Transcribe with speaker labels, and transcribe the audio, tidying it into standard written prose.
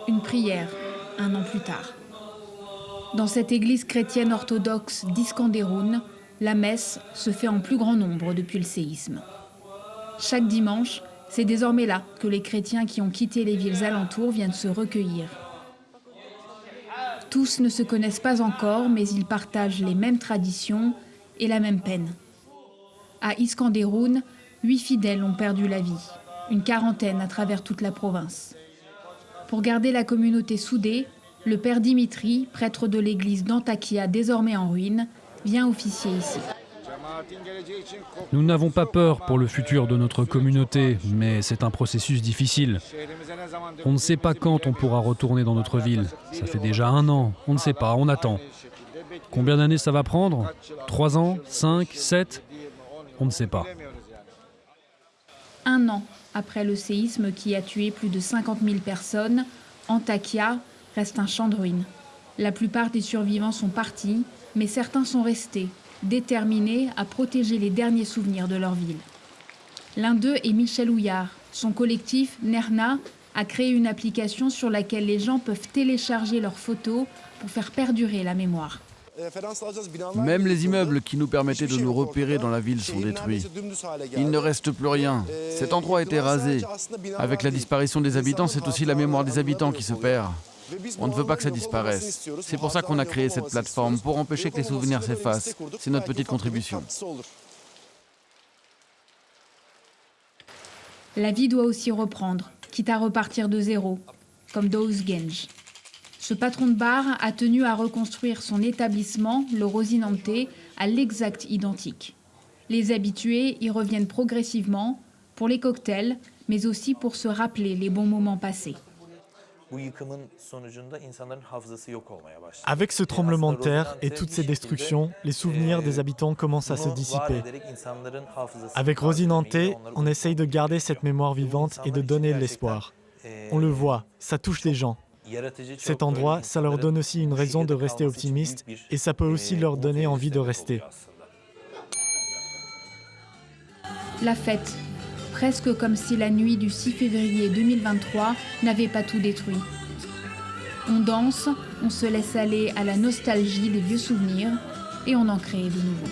Speaker 1: Une prière, un an plus tard. Dans cette église chrétienne orthodoxe d'Iskenderun, la messe se fait en plus grand nombre depuis le séisme. Chaque dimanche, c'est désormais là que les chrétiens qui ont quitté les villes alentours viennent se recueillir. Tous ne se connaissent pas encore, mais ils partagent les mêmes traditions et la même peine. À Iskenderun, 8 fidèles ont perdu la vie, une quarantaine à travers toute la province. Pour garder la communauté soudée, le père Dimitri, prêtre de l'église d'Antakya désormais en ruine, vient officier ici.
Speaker 2: Nous n'avons pas peur pour le futur de notre communauté, mais c'est un processus difficile. On ne sait pas quand on pourra retourner dans notre ville. Ça fait déjà 1 an, on ne sait pas, on attend. Combien d'années ça va prendre? 3 ans? 5? 7? On ne sait pas.
Speaker 1: 1 an après le séisme qui a tué plus de 50 000 personnes, Antakya reste un champ de ruines. La plupart des survivants sont partis, mais certains sont restés, déterminés à protéger les derniers souvenirs de leur ville. L'un d'eux est Michel Houillard. Son collectif, Nerna, a créé une application sur laquelle les gens peuvent télécharger leurs photos pour faire perdurer la mémoire.
Speaker 3: Même les immeubles qui nous permettaient de nous repérer dans la ville sont détruits. Il ne reste plus rien. Cet endroit a été rasé. Avec la disparition des habitants, c'est aussi la mémoire des habitants qui se perd. On ne veut pas que ça disparaisse. C'est pour ça qu'on a créé cette plateforme, pour empêcher que les souvenirs s'effacent. C'est notre petite contribution.
Speaker 1: La vie doit aussi reprendre, quitte à repartir de zéro, comme Dose Genj. Ce patron de bar a tenu à reconstruire son établissement, le Rosinante, à l'exact identique. Les habitués y reviennent progressivement, pour les cocktails, mais aussi pour se rappeler les bons moments passés.
Speaker 4: Avec ce tremblement de terre et toutes ces destructions, les souvenirs des habitants commencent à se dissiper. Avec Rosinante, on essaye de garder cette mémoire vivante et de donner de l'espoir. On le voit, ça touche les gens. Cet endroit, ça leur donne aussi une raison de rester optimistes et ça peut aussi leur donner envie de rester.
Speaker 1: La fête, presque comme si la nuit du 6 février 2023 n'avait pas tout détruit. On danse, on se laisse aller à la nostalgie des vieux souvenirs et on en crée de nouveaux.